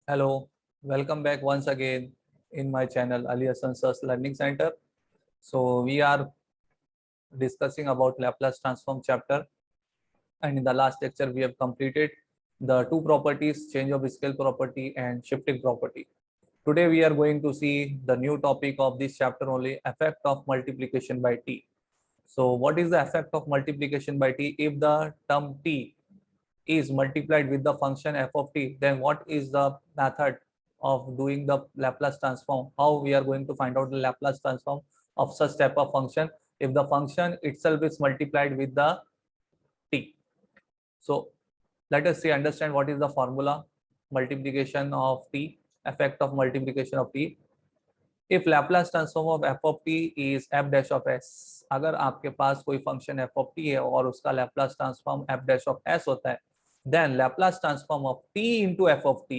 Hello, welcome back once again in my channel Ali Hassan Sir's Learning Center. So we are discussing about Laplace transform chapter, and in the last lecture we have completed the two properties, change of scale property and shifting property. Today we are going to see the new topic of this chapter only, effect of multiplication by t. So what is the effect of multiplication by t? If the term t is multiplied with the function f of t, then what is the method of doing the Laplace transform? How we are going to find out the Laplace transform of such type of function if the function itself is multiplied with the t? So let us see, understand what is the formula multiplication of t, effect of multiplication of t. If Laplace transform of f of t is f dash of s, अगर आपके पास कोई function f of t है और उसका Laplace transform f dash of s होता है, then Laplace transform of t into f of t,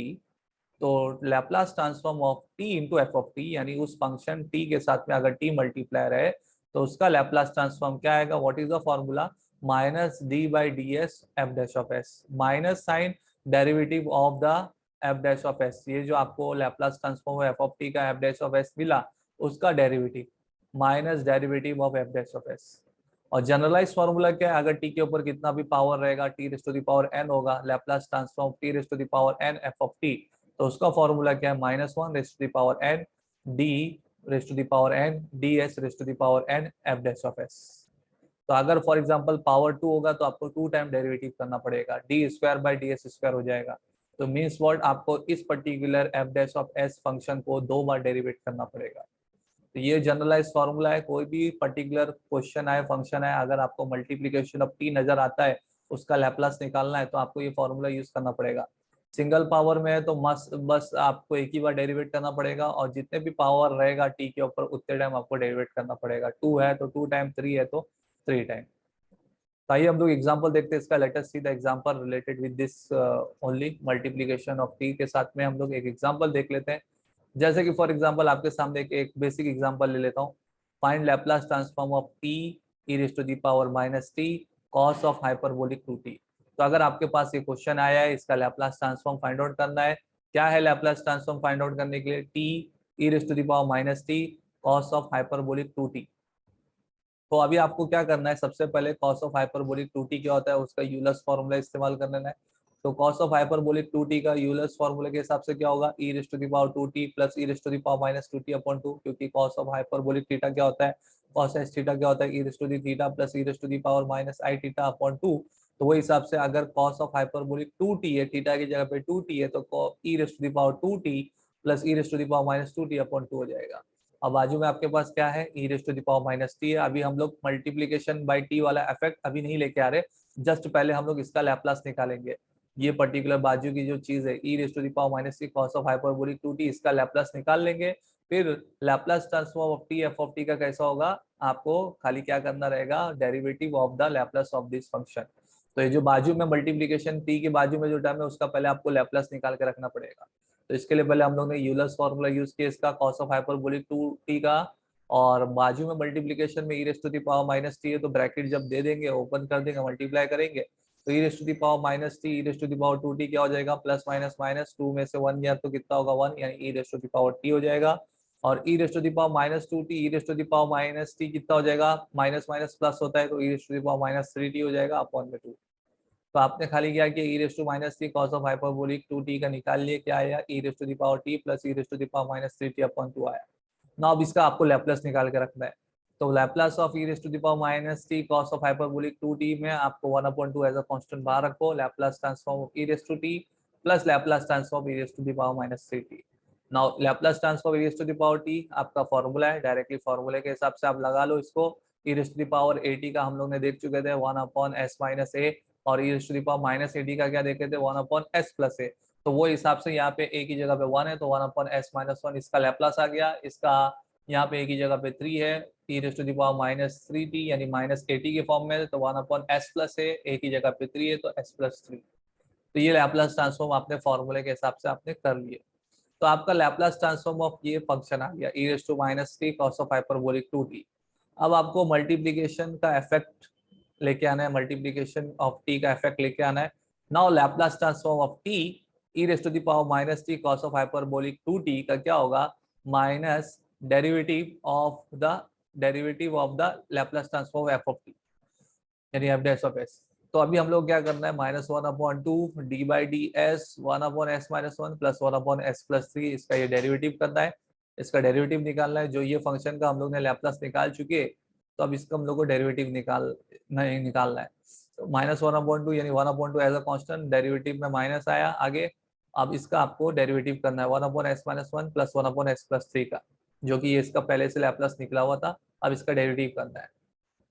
तो Laplace transform of t into f of t यानी उस फंक्शन t के साथ में अगर t मल्टीप्लायर है तो उसका Laplace transform क्या आएगा? What is the formula? Minus d by d s f dash of s, minus sine derivative of the f dash of s. ये जो आपको Laplace transform f of t का f dash of s मिला उसका derivative minus derivative of f dash of s. और generalise formula क्या है? अगर टी के ऊपर कितना भी पावर रहेगा, t raise to the power n होगा, Laplace transform t raise to the power n f of t, तो उसका फॉर्मूला क्या है? Minus one raise to the power n d raise to the power n d s raise to the power n f dash of s. तो अगर for example power 2 होगा तो आपको 2 time derivative करना पड़ेगा, D square by d S square हो जाएगा। तो मीन्स व्हाट, आपको इस particular F dash of S function को 2 बार डेरिवेट करना पड़ेगा। तो ये जनरलाइज फॉर्मूला है। कोई भी पर्टिकुलर क्वेश्चन आए, फंक्शन आए, अगर आपको मल्टीप्लीकेशन ऑफ टी नजर आता है, उसका लैप्लास निकालना है, तो आपको ये फॉर्मूला यूज करना पड़ेगा। सिंगल पावर में है तो बस आपको एक ही बार डेरिवेट करना पड़ेगा, और जितने भी पावर रहेगा टी के ऊपर उतने टाइम आपको डेरिवेट करना पड़ेगा। 2 है तो 2 टाइम, 3 है तो 3 टाइम। तो आइए हम लोग एग्जाम्पल देखते हैं इसका। Let us see the example related with this only multiplication of T के साथ में हम लोग एक एग्जाम्पल देख लेते हैं। जैसे कि फॉर एग्जांपल आपके सामने एक बेसिक एग्जांपल ले लेता हूँ। Find Laplace transform of t e raise to the power minus t cos of hyperbolic two t. तो अगर आपके पास ये क्वेश्चन आया है, इसका लैप्लास ट्रांसफॉर्म फाइंड आउट करना है। क्या है लैप्लास ट्रांसफॉर्म फाइंड आउट करने के लिए? T e raise to the power minus t cos of hyperbolic two t. तो अभी आपको क्या करना है? सबसे पहले cos of hyperbolic two t क्या होता है उसका यूलर्स फॉर्मूला इस्तेमाल कर लेना है। तो cos of hyperbolic two t का यूलर्स फॉर्मूला के हिसाब से क्या होगा? E raise to the power two t plus e raise to the power minus two t upon two, क्योंकि कॉस ऑफ हाइपरबोलिक थीटा क्या होता है? कॉस एस थीटा क्या होता है? E raise to the theta plus e raise to the power minus i theta upon two. तो वो हिसाब से अगर cos of hyperbolic two t है, थीटा की जगह पे टू टी है, तो e raise to the power two t plus e raise to the power minus two t upon two हो जाएगा। अब बाजू में आपके पास क्या है? E raise to the power minus t है। अभी हम लोग मल्टीप्लीकेशन बाय टी वाला इफेक्ट अभी नहीं लेके आ रहे, जस्ट पहले हम लोग इसका लैप्लास निकालेंगे। ये पर्टिकुलर बाजू की जो चीज है e raise to the power minus t cos of hyperbolic two t, इसका लैप्लास निकाल लेंगे। फिर Laplace transform of t f of t का कैसा होगा? आपको खाली क्या करना रहेगा? Derivative of the Laplace of this function. तो ये जो बाजू में मल्टीप्लीकेशन टी के बाजू में जो टर्म है उसका पहले आपको लैप्लास निकाल के रखना पड़ेगा। तो इसके लिए पहले हम लोग ने यूलर्स फॉर्मूला यूज किया इसका cos of hyperbolic two t का, और बाजू में मल्टीप्लीकेशन में e raise to the power minus t है, तो ब्रैकेट जब दे देंगे, ओपन कर देंगे, मल्टीप्लाई करेंगे, तो e raise to the power minus t e raise to the power two t क्या हो जाएगा? प्लस माइनस माइनस, टू में से वन गया तो कितना होगा? वन, यानी e raise to the power t हो जाएगा। और e raise to the power minus two t e raise to the power minus t कितना हो जाएगा? माइनस माइनस प्लस होता है, तो e raise to the power minus three t हो जाएगा अपॉन में टू। तो आपने खाली क्या किया? E raise to minus t cos of hyperbolic two t का निकाल लिए, क्या आया? E raise to the power t plus e raise to the power minus three t upon two आया। ना अब इसका आपको लैप्लास निकाल के रखना है। तो Laplace of e raise to the power minus t cos of hyperbolic two t में आपको one upon two as a constant बाहर रखो। Laplace transform of e raise to t plus Laplace transform e raise to the power minus three t. Now Laplace transform e raise to the power t आपका formula है, directly फॉर्मूले के हिसाब से आप लगा लो इसको। E raise to the power a t का हम लोग ने देख चुके थे one upon s minus a, और e raise to the power minus a t का क्या देखे थे? One upon s plus a. तो वो हिसाब से यहाँ पे ए की जगह पे वन है तो one upon s minus one इसका लैप्लास आ गया। इसका यहाँ पे ए की जगह पे थ्री है, e raise to the power minus three t यानी माइनस ए टी के फॉर्म में, तो one upon s plus a की जगह पे थ्री है तो एस प्लस थ्री। तो ये लैप्लास ट्रांसफॉर्म आपने फॉर्मूले के हिसाब से आपने कर लिए। तो आपका लैप्लास ट्रांसफॉर्म ऑफ ये फंक्शन आ गया e raise to minus t cos of hyperbolic two t. अब आपको मल्टीप्लीकेशन का इफेक्ट लेके आना है, मल्टीप्लीकेशन ऑफ टी का इफेक्ट लेके आना है। Now Laplace transform of t e raise to the power minus t cos of hyperbolic 2t का क्या होगा, minus derivative of the Laplace transform f of t यानी एफ डैश ऑफ एस। तो अभी हम लोग क्या करना है, minus one upon to D by d S one upon s minus one plus one upon s plus three, इसका ये डेरिवेटिव करना है, इसका डेरिवेटिव निकालना है। जो ये फंक्शन का हम लोग ने लैप्लस निकाल चुके, तो अब इसका हम लोग को डेरिवेटिव निकालना है। तो माइनस वन अपॉन टू यानी one upon two as a constant, derivative में माइनस आया आगे। अब इसका आपको डेरिवेटिव करना है one upon s minus one plus one upon s plus three का, जो कि ये इसका पहले से लैप्लस निकला हुआ था। अब इसका डेरिवेटिव करना है।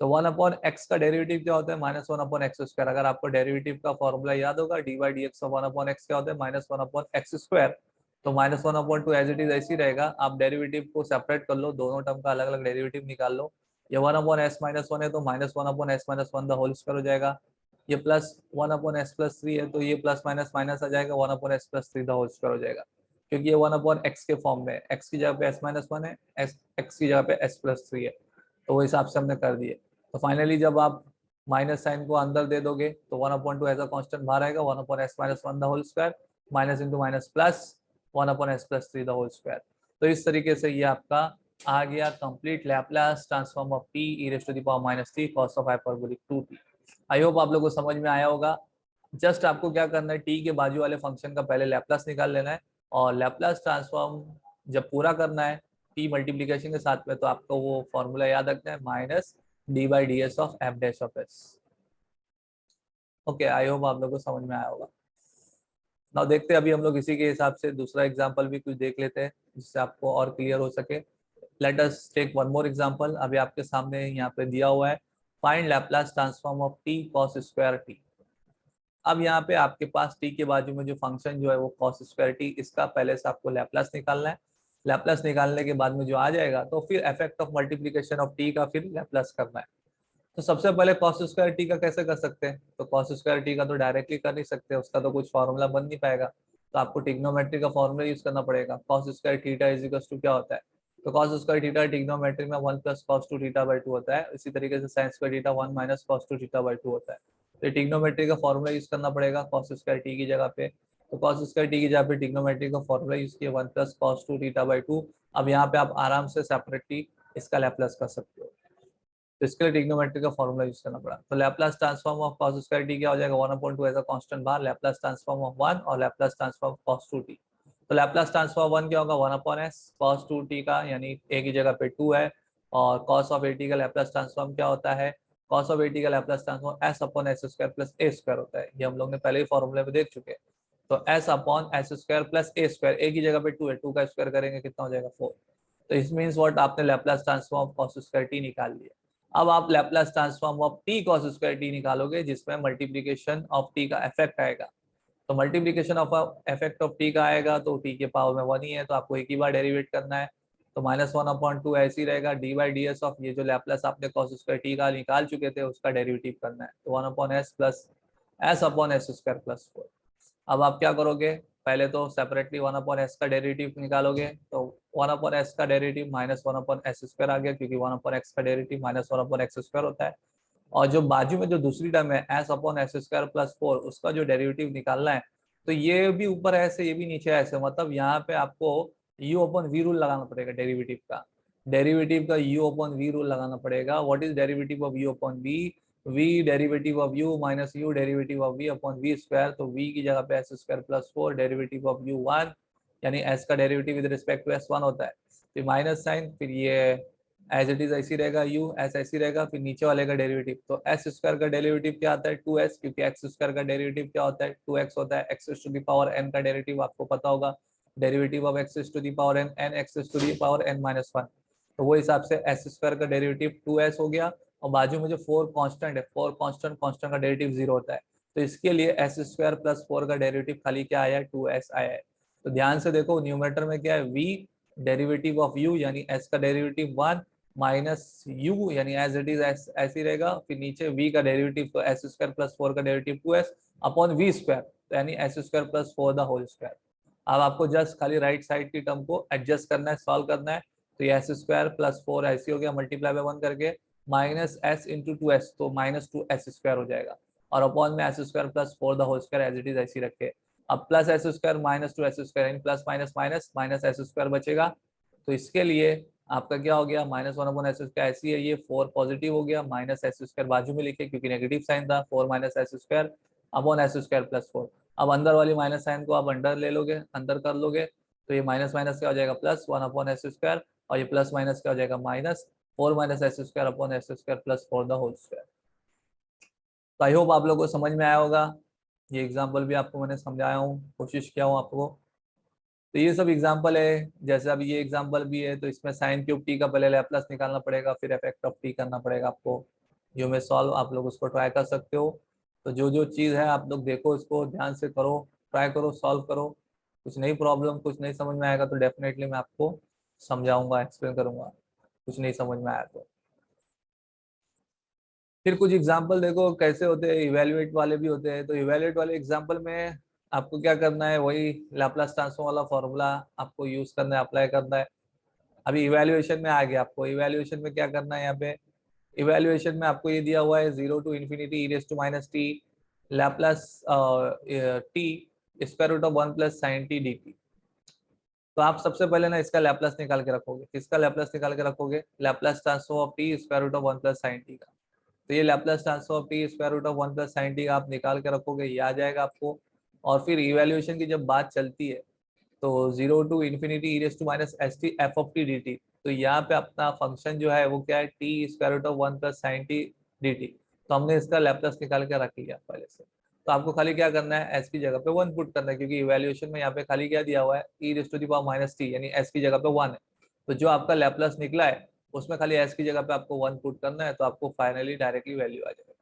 तो वन अपॉन एक्स का डेरिवेटिव क्या होता है, minus one upon x square. अगर आपको डेरिवेटिव का फॉर्मूला याद होगा, d by d x one upon x क्या होता है, minus one upon x square. तो minus one upon two as it is ऐसी रहेगा। आप डेरिवेटिव को सेपरेट कर लो, दोनों टर्म का अलग अलग डेरिवेटिव निकाल लो। ये one upon s minus one है तो minus one upon s minus one the whole square हो जाएगा। ये plus one upon s plus three है तो ये प्लस माइनस माइनस आ जाएगा, one upon s plus three the whole square हो जाएगा। क्योंकि ये वन अपॉन एक्स के फॉर्म में, एक्स की जगह पे एस माइनस वन है, एक्स की जगह पे एस प्लस थ्री है, तो वो हिसाब से हमने कर दिए। तो फाइनली जब आप माइनस साइन को अंदर दे दोगे तो one upon two as a constant बाहर आएगा, one upon s minus one the whole square, minus into minus plus one upon s plus three the whole square. तो इस तरीके से ये आपका आ गया complete Laplace transform of t e raise to the power minus t cos of hyperbolic 2t। I hope आप लोगों को समझ में आया होगा। जस्ट आपको क्या करना है, टी के बाजू वाले फंक्शन का पहले लैप्लास निकाल लेना है, और लैप्लास ट्रांसफॉर्म जब पूरा करना है टी मल्टीप्लीकेशन के साथ में, तो आपको वो फॉर्मूला याद रखना है, minus d by d S of f dash of S. Okay, I hope आप लोगों को समझ में आया होगा। नाउ देखते हैं अभी हम लोग इसी के हिसाब से दूसरा एग्जांपल भी कुछ देख लेते हैं जिससे आपको और क्लियर हो सके। Let us take one more example. अभी आपके सामने यहाँ पे दिया हुआ है, find Laplace transform of t cos square t. अब यहाँ पे आपके पास टी के बाजू में जो फंक्शन जो है वो कॉस स्क्वायर टी, इसका पहले से आपको लैप्लास निकालना है। लैप्लास निकालने के बाद में जो आ जाएगा तो फिर effect of multiplication of t का फिर लैप्लास करना है। तो सबसे पहले कॉस स्क्वायर टी का कैसे कर सकते हैं, तो कॉस स्क्वायर टी का तो डायरेक्टली कर नहीं सकते, उसका तो कुछ फॉर्मूला बन नहीं पाएगा, तो आपको ट्रिग्नोमेट्री का फॉर्मूला यूज करना पड़ेगा। Cos square theta is equal to क्या होता है, तो कॉस स्क्वायर थीटा ट्रिग्नोमेट्री में 1 plus cos two theta by 2 होता है। इसी तरीके से sine square theta 1 minus cos two theta by 2 होता है। तो ट्रिग्नोमेट्री का फॉर्मूला यूज करना पड़ेगा कॉस स्क्वायर टी की जगह पे। तो कॉस स्क्वायर टी की जगह पे ट्रिग्नोमेट्री का फॉर्मूला यूज किया 1 plus cos two theta by 2। अब यहाँ पे आप आराम से सेपरेटली इसका लैप्लास कर सकते हो, तो इसके लिए ट्रिग्नोमेट्री का फॉर्मूला यूज करना पड़ा। तो Laplace transform of cos square T क्या हो जाएगा, 1/2 एज अ कांस्टेंट बाहर, लैप्लास ट्रांसफॉर्म ऑफ 1 और लैप्लास ट्रांसफॉर्म कॉस 2t। तो लैप्लास ट्रांसफॉर्म 1 क्या होगा, 1/s कॉस 2t का, यानी a की जगह पे 2 है। और कॉस ऑफ 80 का लैप्लास ट्रांसफॉर्म क्या होता है, कॉस ऑफ 80 का Laplace transform s upon s square plus a square होता है। ये हम लोग ने पहले ही फॉर्मूले में देख चुके हैं। तो s upon s square plus a square, a की जगह पे 2 है, 2 का स्क्वायर करेंगे कितना हो जाएगा 4। तो इस मीन्स व्हाट, आपने Laplace transform of cos square t निकाल लिया। अब आप Laplace transform of t cos square T निकालोगे, जिसमें मल्टीप्लीकेशन ऑफ टी का इफेक्ट आएगा। तो multiplication of effect of t का आएगा तो टी के पावर में 1 ही है, तो आपको एक ही बार डेरिवेट करना है। तो माइनस 1/2 ऐसे ही रहेगा, D by d S of ये जो लैप्लास आपने कॉस स्क्वायर टी का निकाल चुके थे उसका डेरिवेटिव करना है। तो 1/s plus S upon s square plus 4। अब आप क्या करोगे, पहले तो सेपरेटली 1/s का डेरिवेटिव निकालोगे। तो 1/s का डेरिवेटिव माइनस 1/s स्क्वायर आ गया, क्योंकि 1/x का डेरिवेटिव माइनस 1/x स्क्वायर होता है। और जो बाजू में जो दूसरी टर्म है S upon s square plus 4, उसका जो डेरिवेटिव निकालना है, तो ये भी ऊपर ऐसे ये भी नीचे ऐसे, मतलब यहाँ पे आपको यू अपॉन वी रूल लगाना पड़ेगा डेरिवेटिव का। डेरिवेटिव का यू अपॉन वी रूल लगाना पड़ेगा। What is derivative of u upon v, v derivative of u minus u derivative of v upon v square. तो v की जगह पे s square plus 4 derivative of u 1, यानी s का derivative with respect to s 1 होता है। फिर minus sign, फिर ये एज इट इज ऐसी रहेगा, u s ऐसी रहेगा, फिर नीचे वाले का डेरिवेटिव। तो s स्क्वायर का डेरिवेटिव क्या आता है 2s, क्योंकि x स्क्वायर का डेरिवेटिव क्या होता है 2x होता है। x to the power n का डेरिवेटिव आपको पता होगा, derivative of x to the power n, n x to the power n minus 1। तो वो हिसाब से s स्क्वायर का डेरिवेटिव 2s हो गया। और बाजू में जो 4 कांस्टेंट है, 4 कांस्टेंट का डेरिवेटिव 0 होता है। तो इसके लिए एस स्क्वायर प्लस 4 का डेरिवेटिव खाली क्या आया है 2s आया है। तो ध्यान से देखो, न्यूमरेटर में क्या है v डेरिवेटिव ऑफ u, यानी s का डेरिवेटिव 1 माइनस u, यानी एज इट इज ऐसे ही रहेगा। फिर नीचे v का डेरिवेटिव, तो एस स्क्वायर प्लस 4 का derivative 2s upon v square, तो यानी s square plus 4 the whole square. अब आपको जस्ट खाली राइट साइड की टर्म को एडजस्ट करना है, सॉल्व करना है। तो ये एस स्क्वायर प्लस 4 ऐसे हो गया, मल्टीप्लाई बाय 1 करके माइनस एस इंटू 2s, तो माइनस 2s स्क्वायर हो जाएगा। और अपॉन में s square plus 4 the whole square as it is ऐसी रखे। अब plus s square minus two s square, plus minus minus minus s square बचेगा। तो इसके लिए आपका क्या हो गया, minus one upon s square, ऐसी है ये 4 पॉजिटिव हो गया, माइनस एस स्क्वायर बाजू में लिखे क्योंकि नेगेटिव साइन था, 4 minus s square upon s square plus 4। अब अंदर वाली माइनस साइन को आप अंदर ले लोगे, अंदर कर लोगे, तो ये माइनस माइनस क्या हो जाएगा प्लस 1 अपॉन एस स्क्वायर, और ये प्लस माइनस क्या हो जाएगा minus 4 minus s square upon s square plus 4 the whole square. तो आई होप आप लोगों को समझ में आया होगा। ये एग्जाम्पल भी आपको मैंने समझाया हूँ, कोशिश किया हूँ आपको। तो ये सब एग्जाम्पल है, जैसे अभी ये एग्जाम्पल भी है, तो इसमें साइन क्यूब टी का पहले लैप्लस निकालना पड़ेगा, फिर इफेक्ट ऑफ टी करना पड़ेगा आपको। यू में सॉल्व, आप लोग उसको ट्राई कर सकते हो। तो जो जो चीज़ है आप लोग देखो, इसको ध्यान से करो, ट्राई करो, सॉल्व करो। कुछ नई प्रॉब्लम, कुछ नहीं समझ में आएगा तो डेफिनेटली मैं आपको समझाऊंगा, एक्सप्लेन करूंगा, कुछ नहीं समझ में आया तो। फिर कुछ एग्जाम्पल देखो कैसे होते हैं, इवेल्युएट वाले भी होते हैं। तो इवेल्युएट वाले एग्जाम्पल में आपको क्या करना है, वही लैप्लास ट्रांसफॉर्म वाला फॉर्मूला आपको यूज करना है, अप्लाई करना है। अभी इवेल्युएशन में आ गया, आपको इवेल्युएशन में क्या करना है, यहाँ पे इवेल्युएशन में आपको ये दिया हुआ है 0 to infinity e raise to minus t Laplace t square root of 1 plus sine t d t. तो आप सबसे पहले ना इसका लैप्लास निकाल के रखोगे। किसका लैप्लास निकाल के रखोगे, Laplace transform of t square root of 1 plus sine t का। तो ये Laplace transform t square root of 1 plus sine t आप निकाल के रखोगे, ये आ जाएगा आपको। और फिर इवैल्यूएशन की जब बात चलती है तो 0 to infinity e raise to minus s t f of t d t, तो यहाँ पे अपना फंक्शन जो है वो क्या है, t square root of 1 plus sine t d t. तो हमने इसका लैप्लास निकाल के रख लिया पहले से। तो आपको खाली क्या करना है, एस की जगह पे 1 पुट करना है, क्योंकि इवैल्यूएशन में यहाँ पे खाली क्या दिया हुआ है, e raise to the power minus t, यानी एस की जगह पे 1 है। तो जो आपका लैप्लास निकला है उसमें खाली एस की जगह पे आपको 1 पुट करना है, तो आपको फाइनली डायरेक्टली वैल्यू आ जाएगा।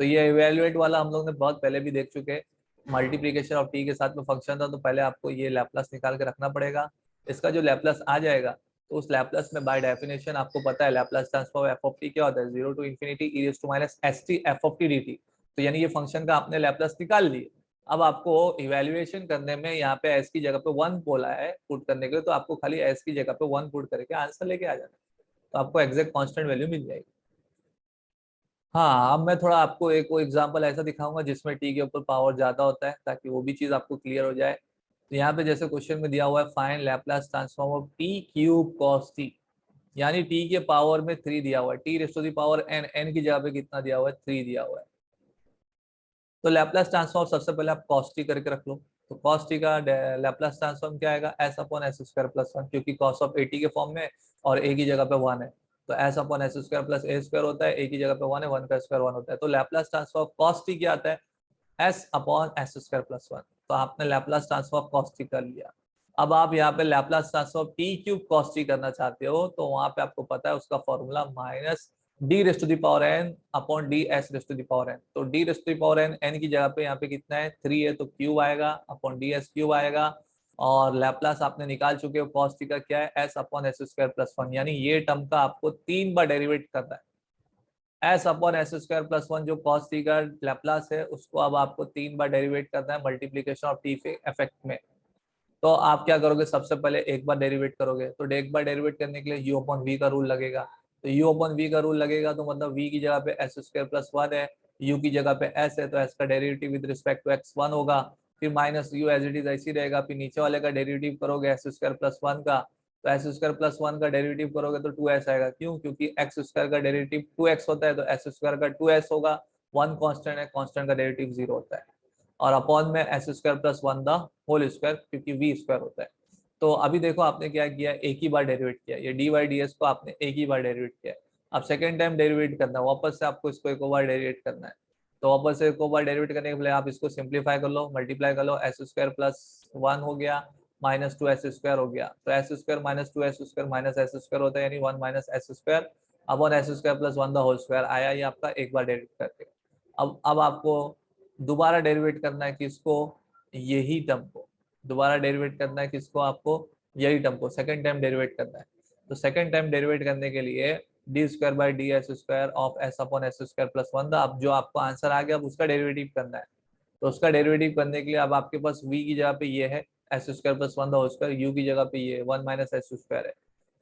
तो ये इवैल्यूएट वाला हम लोग ने बहुत पहले भी देख चुके हैं। मल्टीप्लिकेशन ऑफ टी के साथ में फंक्शन था, तो पहले आपको ये लैप्लास निकाल के रखना पड़ेगा। इसका जो लैप्लास आ जाएगा तो उस लैप्लास में बाय डेफिनेशन आपको पता है Laplace transform f of t क्या होता है, 0 to infinity e raise to minus s t f of t d t. तो यानी ये फंक्शन का आपने लैप्लास निकाल लिए। अब आपको इवैल्यूएशन करने में यहाँ पे एस की जगह पे 1 बोला है पुट करने के लिए, तो आपको खाली एस की जगह पे 1 पुट करके आंसर लेके आ जाना है, तो आपको एग्जैक्ट कांस्टेंट वैल्यू मिल जाएगी। हाँ, अब मैं थोड़ा आपको एक वो एग्जांपल ऐसा दिखाऊंगा जिसमें टी के ऊपर पावर ज्यादा होता है, ताकि वो भी चीज आपको क्लियर हो जाए। तो यहाँ पे जैसे क्वेश्चन में दिया हुआ है, find Laplace transform of t cube cos t, यानी टी के पावर में 3 दिया हुआ है, t raise to the power n, n की जगह पे कितना दिया हुआ है, 3 दिया हुआ है। तो लैप्लास ट्रांसफॉर्म सबसे पहले आप कॉस टी करके रख लो। तो कॉस टी का लैप्लास ट्रांसफॉर्म क्या आएगा, s upon s square plus 1, क्योंकि कॉस ऑफ ए टी के फॉर्म में और ए की जगह पे 1 है, तो s upon s square plus a square होता है, ए की जगह पे 1 है, 1 का स्क्वायर 1 होता है। तो लैप्लास ट्रांसफॉर्म कॉस टी क्या आता है, S upon s square plus 1। तो आपने लैप्लास ट्रांसफॉर्म कॉस टी कर लिया। अब आप यहाँ पे Laplace transform T cube cos T करना चाहते हो, तो वहां पे आपको पता है उसका formula minus d raise to the power n upon d s raise to the power n. तो d raise to the power n, n की जगह पे यहाँ पे कितना है, 3 है, तो क्यूब आएगा अपॉन डी एस क्यूब आएगा। और लैप्लास आपने निकाल चुके हो कॉस टी का क्या है, S upon s square plus 1, यानी ये टर्म का आपको 3 बार डेरिवेट करना है। S upon s square plus 1 जो कॉस टी का लैप्लास है, उसको अब आपको 3 बार डेरिवेट करना है मल्टीप्लीकेशन ऑफ टी इफेक्ट में। तो आप क्या करोगे, सबसे पहले एक बार डेरिवेट करोगे, तो एक बार डेरिवेट करने के लिए यू अपॉन वी का रूल लगेगा। तो यू अपॉन वी का रूल लगेगा, तो मतलब वी की जगह पे एस स्क्वायर प्लस 1 है, यू की जगह पे एस है, तो एस का derivative with respect to x 1 होगा। फिर minus u as it is ऐसी रहेगा, फिर नीचे वाले का डेरिवेटिव करोगे एस स्क्वायर प्लस 1 का, तो एस स्क्वायर प्लस 1 का डेरिवेटिव करोगे तो 2s आएगा। क्यों, क्योंकि एक्स स्क्वायर का डेरिवेटिव 2x होता है, तो एस स्क्वायर का 2s होगा। 1 कांस्टेंट है, कांस्टेंट का डेरिवेटिव 0 होता है। और अपॉन में s square plus 1 the whole square, क्योंकि वी स्क्वायर होता है। तो अभी देखो आपने क्या किया, एक ही बार डेरिवेट किया, ये डी वाई डी एस को आपने एक ही बार डेरिवेट किया। अब सेकेंड टाइम डेरिवेट करना है, वापस से आपको इसको एक बार डेरिवेट करना है। तो वापस से एक बार डेरिवेट करने के पहले आप इसको सिंप्लीफाई कर लो, मल्टीप्लाई कर लो, एस स्क्वायर प्लस 1 हो गया माइनस 2s स्क्वायर हो गया। तो s square minus 2s square minus s square होता है, यानी 1 minus s square upon s square plus 1 the whole square आया, ये आपका एक बार डेरिवेट करके। अब आपको दोबारा डेरिवेट करना है किसको, यही टर्म को दोबारा डेरिवेट करना है, किसको, आपको यही टर्म को सेकंड टाइम डेरिवेट करना है। तो सेकंड टाइम डेरिवेट करने के लिए D square by d S square of S upon s square plus 1 अब जो आपको आंसर आ गया अब उसका डेरिवेटिव करना है। तो उसका डेरिवेटिव करने के लिए अब आपके पास v की जगह पे ये है s square plus 1 whole square, u की जगह पे ये 1 माइनस एस स्क्वायर है।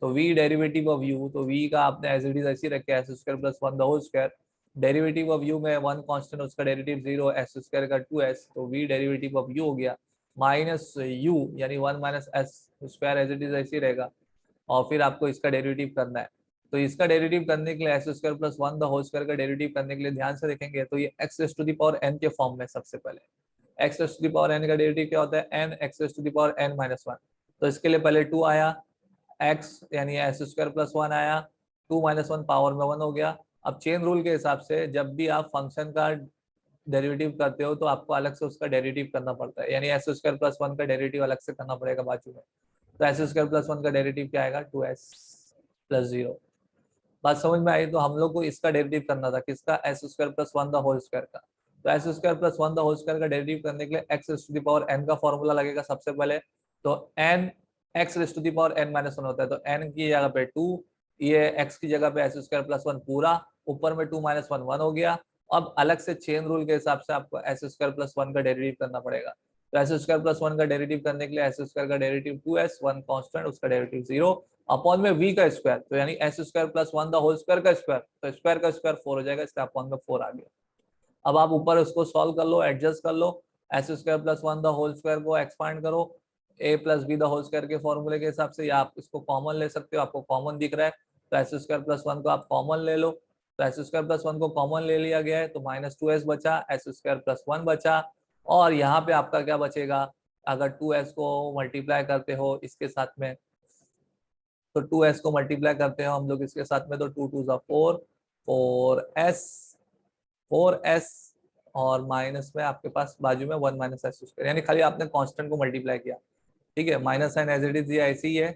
तो v डेरिवेटिव ऑफ u, तो v का आपने एज इट इज ऐसे रखे s square plus 1 whole square. Derivative of u में वन कांस्टेंट, उसका डेरिवेटिव 0, एस स्क्वायर का 2s, तो v डेरिवेटिव ऑफ यू हो गया माइनस यू यानी 1 minus s square as it is ऐसे ही रहेगा। और फिर आपको इसका डेरिवेटिव करना है, तो इसका डेरिवेटिव करने के लिए s square plus 1 the whole square का डेरिवेटिव करने के लिए ध्यान से देखेंगे तो ये x raise to the power n के फॉर्म में सबसे पहले x raise to the power n का डेरिवेटिव क्या होता है n x raise to the power n minus 1, तो इसके लिए पहले 2 आया x यानी एस स्क्वायर प्लस 1 आया, 2 माइनस 1 पावर में 1 हो गया। अब चेन रूल के हिसाब से जब भी आप फंक्शन का डेरिवेटिव करते हो तो आपको अलग से उसका डेरिवेटिव करना पड़ता है, यानी एस स्क्वायर प्लस 1 का डेरिवेटिव अलग से करना पड़ेगा बाजू में। तो एस स्क्वायर प्लस 1 का डेरिवेटिव क्या आएगा 2s प्लस 0। बात समझ में आई? तो हम लोग को इसका डेरिवेटिव करना था, किसका s square plus 1 the whole square का। तो s square plus 1 the whole square का डेरिवेटिव करने के लिए x raise to the power n का फॉर्मूला लगेगा सबसे पहले। तो n x raise to the power n minus 1 होता है, तो n की जगह पे 2, ये x की जगह पे एस स्क्वायर प्लस 1 पूरा, ऊपर में 2 माइनस 1 1 हो गया। अब अलग से चेन रूल के हिसाब से आपको एस स्क्वायर प्लस 1 का डेरिवेटिव करना पड़ेगा। तो एस स्क्वायर प्लस 1 का डेरिवेटिव करने के लिए एस स्क्वायर का डेरिवेटिव 2s, 1 कांस्टेंट, उसका डेरिवेटिव 0 अपॉन में v का स्क्वायर, तो यानी s square plus 1 the whole square का स्क्वायर, तो स्क्वायर का स्क्वायर 4 हो जाएगा, इसका अपॉन में 4 आ गया। अब आप ऊपर उसको सॉल्व कर लो, एडजस्ट कर लो, s square plus 1 the whole square को एक्सपांड करो a plus b the whole square के फॉर्मूले के हिसाब से, या आप इसको कॉमन ले सकते हो, आपको कॉमन दिख रहा है तो एस स्क्वायर प्लस 1 को आप कॉमन ले लो। तो एस स्क्वायर प्लस 1 को कॉमन ले लिया गया है तो माइनस 2s बचा, एस स्क्वायर प्लस 1 बचा, और यहाँ पे आपका क्या बचेगा, अगर 2s को मल्टीप्लाई करते हो इसके साथ में, तो 2s को मल्टीप्लाई करते हो हम लोग इसके साथ में, तो 2 2 जा 4, 4s और माइनस में आपके पास बाजू में 1 माइनस एस स्क्वायर, यानी खाली आपने कांस्टेंट को मल्टीप्लाई किया, ठीक है। Minus sine as it is ये ऐसे ही है,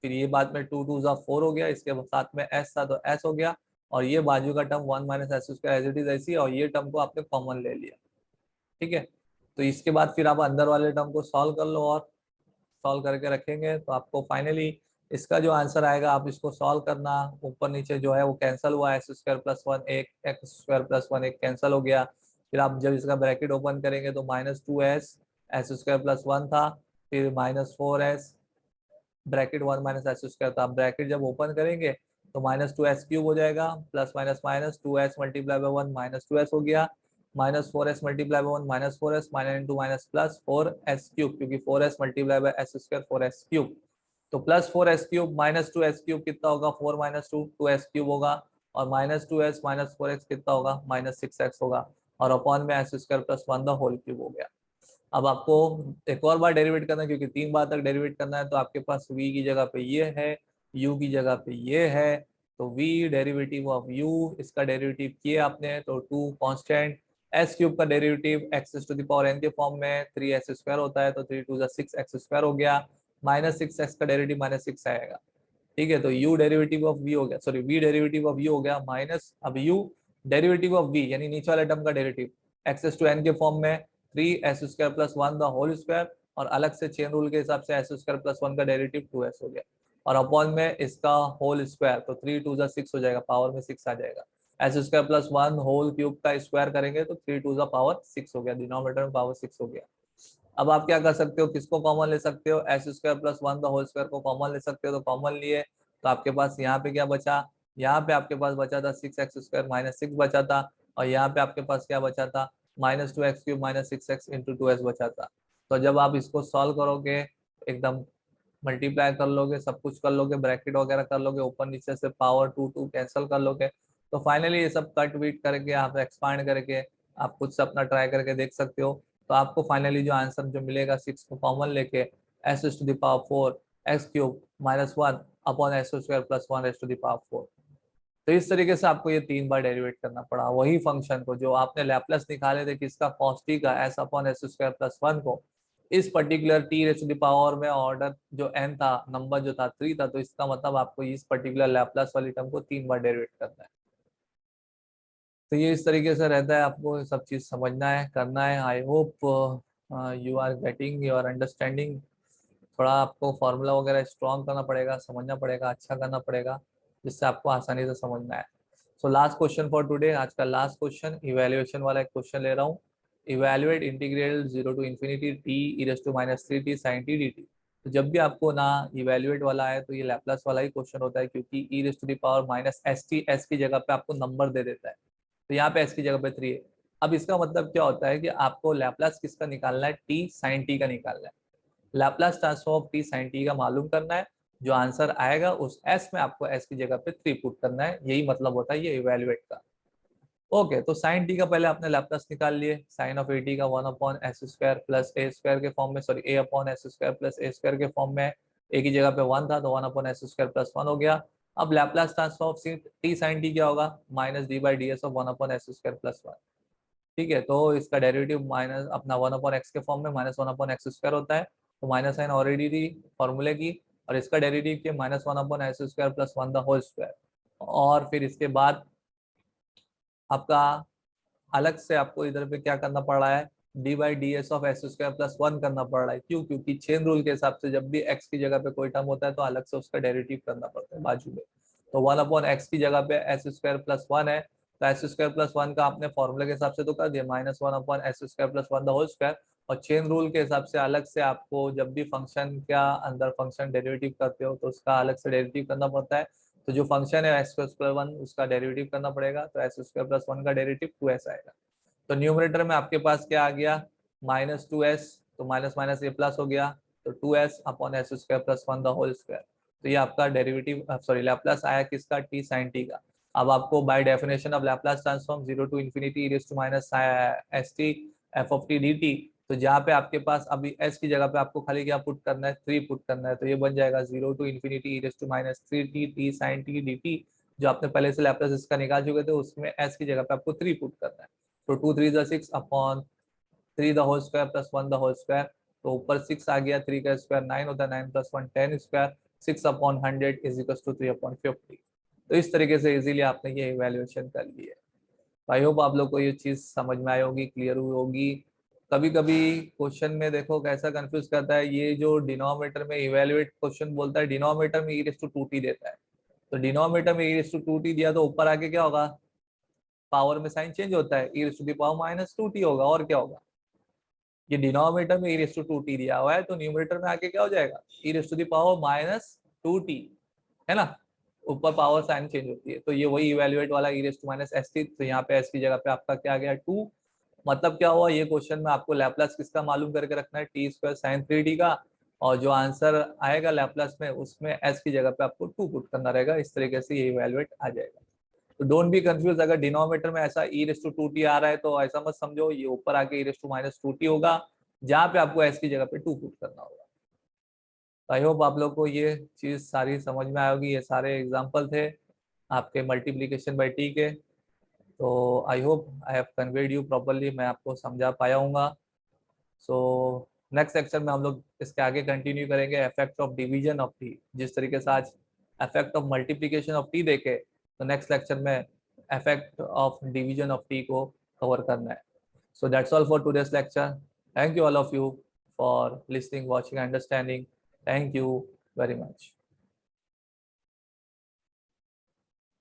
फिर ये बाद में 2 2 जा 4 हो गया, इसके साथ में s था तो s हो गया, और ये बाजू का term 1 minus s square as it is ऐसी, और ये टर्म को आपने कॉमन ले लिया, ठीक है। तो इसके बाद फिर आप अंदर वाले टर्म को सॉल्व कर लो, और सॉल्व करके रखेंगे तो आपको फाइनली इसका जो आंसर आएगा आप इसको सॉल्व करना, ऊपर नीचे जो है वो कैंसिल हुआ, एस स्क्वायर प्लस 1 एक, एक्स स्क्वायर प्लस 1 एक कैंसिल हो गया। फिर आप जब इसका ब्रैकेट ओपन करेंगे तो minus 2s, S square plus 1 था, फिर minus 4s, bracket 1 minus s square था, ब्रैकेट जब ओपन करेंगे तो माइनस 2s क्यूब हो जाएगा, plus minus minus 2s multiply by 1 minus 2s हो गया, minus 4s multiply by 1 minus 4s, minus into minus plus 4s cube, क्योंकि 4s multiply by s square 4s cube, तो plus 4s cube minus 2s cube कितना होगा 4 minus 2 2s cube होगा, और minus 2s minus 4x कितना होगा minus 6x होगा, और अपॉन में s square plus 1 the whole cube हो गया। अब आपको एक और बार डेरिवेट करना है, क्योंकि 3 बार तक डेरिवेट करना है, तो आपके पास v की जगह पे ये है, u की जगह पे ये है, तो v डेरिवेटिव ऑफ u, इसका डेरिवेटिव किए आपने तो 2 कांस्टेंट, s क्यूब का derivative x to the power n के फॉर्म में 3s स्क्वायर होता है, तो 3 2 6x स्क्वायर हो गया, माइनस 6x का डेरिवेटिव माइनस 6 आएगा, ठीक है। तो u डेरिवेटिव ऑफ v हो गया, sorry v derivative of u हो गया माइनस, अब u डेरिवेटिव ऑफ v यानी नीचे वाले टर्म का डेरिवेटिव x टू n के फॉर्म में 3s square plus 1 the whole square, और अलग से चेन रूल के हिसाब से s स्क्वायर प्लस 1 का डेरिवेटिव 2s हो गया, और अपॉन में इसका होल स्क्वायर, तो 3 2 6 हो जाएगा, पावर में 6 आ जाएगा, s square plus 1 whole cube का स्क्वायर करेंगे तो 3 2 पावर 6 हो गया, डिनोमिनेटर में पावर 6 हो गया। अब आप क्या कर सकते हो, किसको कॉमन ले सकते हो, s square plus 1 the whole square को कॉमन ले सकते हो, तो कॉमन लिए तो आपके पास यहाँ पे क्या बचा, यहाँ पे आपके पास बचा था 6x स्क्वायर माइनस 6 बचा था, और यहाँ पे आपके पास क्या बचा था minus 2x cube minus 6x into 2s बचा था। तो जब आप इसको सॉल्व करोगे एकदम मल्टीप्लाई कर लोगे, सब कुछ कर लोगे, ब्रैकेट वगैरह कर लोगे, ऊपर नीचे से पावर 2 2 कैंसिल कर लोगे, तो फाइनली ये सब कट वीट करके आप एक्सपांड करके आप खुद से अपना ट्राई करके देख सकते हो। तो आपको फाइनली जो आंसर जो मिलेगा 6 को कॉमन लेके s to the power 4 x cube minus 1 upon s square plus 1 s to the power 4। तो इस तरीके से आपको ये 3 बार डेरिवेट करना पड़ा, वही फंक्शन को जो आपने लैपलेस निकाले थे किसका cos t का s upon s square plus 1 को इस particular t raise to the power में ऑर्डर जो n था, नंबर जो था 3 था, तो इसका मतलब आपको इस पर्टिकुलर लैपलेस वाली टर्म को 3 बार डेरिवेट करना है। तो ये इस तरीके से रहता है, आपको सब चीज़ समझना है, करना है। I hope you are getting, you are understanding. थोड़ा आपको फॉर्मूला वगैरह स्ट्रॉन्ग करना पड़ेगा, समझना पड़ेगा, अच्छा करना पड़ेगा, जिससे आपको आसानी से समझ में आए। So last question for today, आज का लास्ट क्वेश्चन इवैल्यूएशन वाला एक क्वेश्चन ले रहा हूँ। Evaluate integral 0 to infinity t e raise to minus 3t sin t dt। तो जब भी आपको ना इवैल्यूएट वाला है तो ये लैपलास वाला ही क्वेश्चन होता है, क्योंकि e raise to the power minus s t, s की जगह पे आपको नंबर दे देता है, तो यहाँ पे s की जगह पे 3 है। अब इसका मतलब क्या होता है कि आपको लैप्लास किसका निकालना है, t sin t का निकालना है। Laplace transform of t sin t का मालूम करना है। जो आंसर आएगा उस s में आपको s की जगह पे 3 पुट करना है, यही मतलब होता है ये इवेल्युएट का। ओके, तो साइन टी का पहले आपने लैप्लास निकाल लिए, साइन ऑफ ए टी का 1/s² प्लस ए स्क्वायर के फॉर्म में, sorry a/s² plus a square के फॉर्म में, ए की जगह पे 1 था तो 1/s² प्लस 1 हो गया। अब Laplace transform of t sine t क्या होगा, -d/ds ऑफ 1/s² प्लस 1। ठीक है, तो इसका डेरिवेटिव माइनस अपना 1/x के फॉर्म में -1/x² होता है, तो माइनस साइन ऑलरेडी थी फॉर्मूले की, और इसका डेरिवेटिव के -1/s² plus 1 the whole square. और फिर इसके बाद आपका अलग से आपको इधर पे क्या करना पड़ रहा है, d/ds ऑफ s² प्लस 1 करना पड़ रहा है। क्यों? क्योंकि चेन रूल के हिसाब से जब भी x की जगह पे कोई टर्म होता है तो अलग से उसका डेरिवेटिव करना पड़ता है बाजू में। तो 1/x की जगह पे s² प्लस 1 है, तो s² प्लस 1 का आपने फॉर्मूले के हिसाब से तो कर दिया, -1/s² plus 1 the whole square. और चेन रूल के हिसाब से अलग से आपको जब भी फंक्शन का अंदर फंक्शन डेरिवेटिव करते हो तो उसका अलग से डेरिवेटिव करना पड़ता है। तो जो फंक्शन है s²+1 उसका डेरिवेटिव करना पड़ेगा, तो s²+1 का डेरिवेटिव 2s आएगा। तो न्यूमरेटर में आपके पास क्या आ गया, -2s, तो माइनस माइनस ये प्लस हो गया, तो 2s/s² plus 1 the whole square. तो ये आपका डेरिवेटिव सॉरी लैप्लास आया किसका, t sin t का। अब आपको by definition of Laplace transform 0 to ∞ e−st f(t) dt, तो जहाँ पे आपके पास अभी s की जगह पे आपको खाली क्या पुट करना है, 3 पुट करना है, तो ये बन जाएगा 0 to ∞ e−3t t sin t dt। जो आपने पहले से लैप्लास इसका निकाल चुके थे उसमें s की जगह पे आपको 3 पुट करना है। तो 2 3 6 upon 3 the whole square plus 1 the whole square, तो ऊपर 6 आ गया, 3 का स्क्वायर 9 होता है, 9 plus 1 10 square, 6/100 is equal to 3/50। तो इस तरीके से इजीली आपने ये इवैल्यूएशन कर ली है। आई होप आप लोग को ये चीज़ समझ में आई होगी, क्लियर हुई होगी। कभी कभी क्वेश्चन में देखो कैसा कंफ्यूज करता है, ये जो डिनोमिनेटर में इवैल्यूएट क्वेश्चन बोलता है, डिनोमिनेटर में e⁻² देता है, तो डिनोमिनेटर में e⁻² दिया तो ऊपर आके क्या होगा, पावर में साइन चेंज होता है, e⁻⁻² होगा, और क्या होगा। ये डिनोमिनेटर में e⁻² दिया हुआ है, तो न्यूमरेटर में आके क्या हो जाएगा, e⁻⁻² है ना, ऊपर पावर साइन चेंज होती है। तो ये वही इवेल्युएट वाला e⁻⁻st, तो यहाँ पे s की जगह पे आपका क्या आ गया 2। मतलब क्या हुआ, ये क्वेश्चन में आपको लैप्लास किसका मालूम करके रखना है, t² sin 3t का, और जो आंसर आएगा लैप्लास में उसमें s की जगह पे आपको 2 पुट करना रहेगा। इस तरीके से ये इवेल्युएट आ जाएगा। तो डोंट बी कंफ्यूज, अगर डिनोमिनेटर में ऐसा e⁻² आ रहा है तो ऐसा मत समझो ये ऊपर आके e⁻⁻² होगा, जहाँ पे आपको s की जगह पे 2 पुट करना होगा। आई होप आप लोग को ये चीज़ सारी समझ में आएगी। ये सारे एग्जाम्पल थे आपके मल्टीप्लीकेशन बाई टी के, तो I hope I have conveyed you properly, मैं आपको समझा पाया हूँगा। सो नेक्स्ट लेक्चर में हम लोग इसके आगे कंटिन्यू करेंगे effect of division of T. जिस तरीके से आज effect of multiplication of T देखे, तो नेक्स्ट लेक्चर में effect of division of T को कवर करना है। So that's all for today's lecture. Thank you all of you for listening, watching, understanding. Thank you very much.